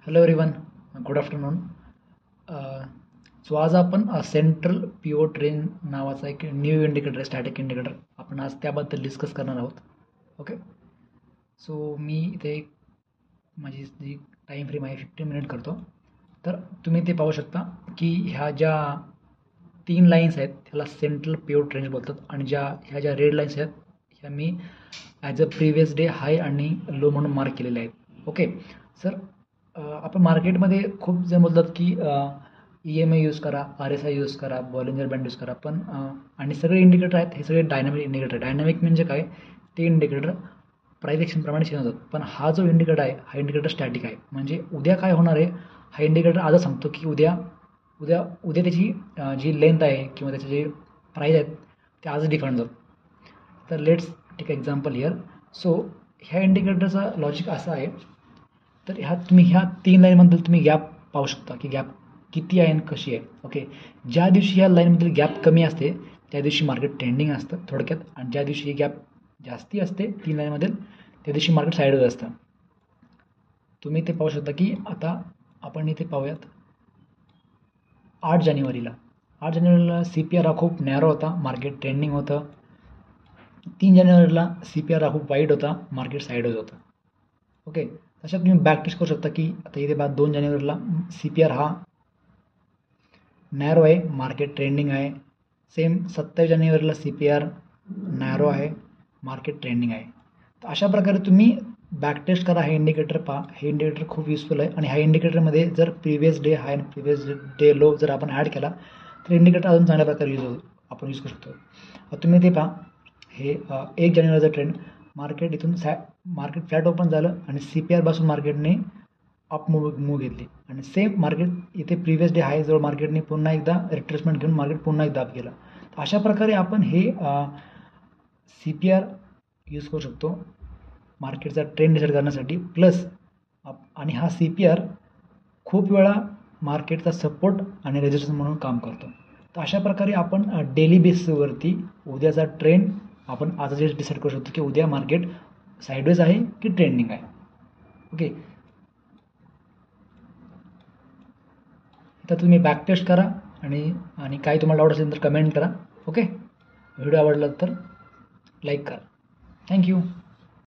Hello everyone, good afternoon. So आज आपण central pivot train नावाचा एक न्यू इंडिकेटर आहे, स्टॅटिक इंडिकेटर. आपण आज त्याबद्दल डिस्कस करणार आहोत. ओके, सो मी इथे माझी जी टाईम फ्रेम आहे 15 मिनिट करतो. तर तुम्ही ते पाहू शकता की ह्या ज्या 3 लाईन्स आहेत त्याला सेंट्रल पिव्होट रेंज बोलतात, आणि ह्या ज्या रेड लाईन्स आहेत ह्या मी ॲज अ प्रिव्हियस डे हाय आणि लो म्हणून मार्क केलेले आहेत. ओके सर, आपण मार्केटमध्ये खूप जण बोलतात की EMA यूज करा, RSI यूज करा, बॉलिंजर बँड यूज करा, पण आणि सगळे इंडिकेटर आहेत हे सगळे डायनॅमिक इंडिकेटर. डायनॅमिक म्हणजे काय, ते इंडिकेटर प्राइस ॲक्शनप्रमाणे चेंज होतात. पण हा जो इंडिकेटर आहे हा इंडिकेटर स्टॅटिक आहे. म्हणजे उद्या काय होणार आहे हा इंडिकेटर आजच सांगतो की उद्या उद्या उद्या त्याची जी लेंथ आहे किंवा त्याचे जे प्राईस आहेत ते आजच डिफाईन होतात. तर let's take example here. So ह्या इंडिकेटरचा लॉजिक असा आहे, तर तुम्ही ह्या 3 लाईनमधील तुम्ही गॅप पाहू शकता की गॅप किती आहे आणि कशी आहे. ओके, ज्या दिवशी ह्या लाईनमधील गॅप कमी असते त्या दिवशी मार्केट ट्रेंडिंग असतं थोडक्यात, आणि ज्या दिवशी ही गॅप जास्ती असते 3 लाईनमधील त्या दिवशी मार्केट साईडवर असतं. तुम्ही ते पाहू शकता की आता आपण इथे पाहूयात 8 जानेवारीला CPR हा खूप नॅरो होता, मार्केट ट्रेंडिंग होतं. 3 जानेवारीला CPR हा खूप वाईट होता, मार्केट साईडवेज होतं. ओके, तशा तुम्ही बॅक टेस्ट करू शकता की आता इथे 2 जानेवारीला CPR हा नॅरो आहे, मार्केट ट्रेंडिंग आहे. सेम 27 जानेवारीला CPR नॅरो आहे, मार्केट ट्रेंडिंग आहे. तर अशा प्रकारे तुम्ही बॅक टेस्ट करा, हे इंडिकेटर पहा. हे इंडिकेटर खूप युजफुल आहे, आणि ह्या इंडिकेटरमध्ये जर प्रिव्हियस डे हाय आणि प्रिव्हियस डे लो जर आपण ॲड केला तर इंडिकेटर अजून चांगल्या प्रकारे आपण यूज करू शकतो. तुम्ही ते पहा, हे 1 जानेवारीचं ट्रेंड. मार्केट इथून मार्केट फ्लॅट ओपन झालं आणि CPR पासून मार्केटने अप मूव घेतली, आणि सेम मार्केट इथे प्रिव्हियस डे हाय जवळ मार्केटने पुन्हा एकदा रिट्रेसमेंट घेऊन मार्केट पुन्हा एकदा अप केला. तर अशा प्रकारे आपण हे CPR यूज करू शकतो मार्केटचा ट्रेंड डिसाईड करण्यासाठी. प्लस आणि हा CPR खूप वेळा मार्केटचा सपोर्ट आणि रेजिस्टन्स म्हणून काम करतो. तर अशा प्रकारे आपण डेली बेसिसवरती उद्याचा ट्रेंड आपण आजच डिसाईड करू शकतो की उद्या मार्केट साईडवेज आहे की ट्रेंडिंग आहे. ओके, तर तुम्ही बॅक टेस्ट करा, आणि काही तुम्हाला डाऊट असेल तर कमेंट करा. ओके, व्हिडिओ आवडला तर लाईक करा. थँक्यू.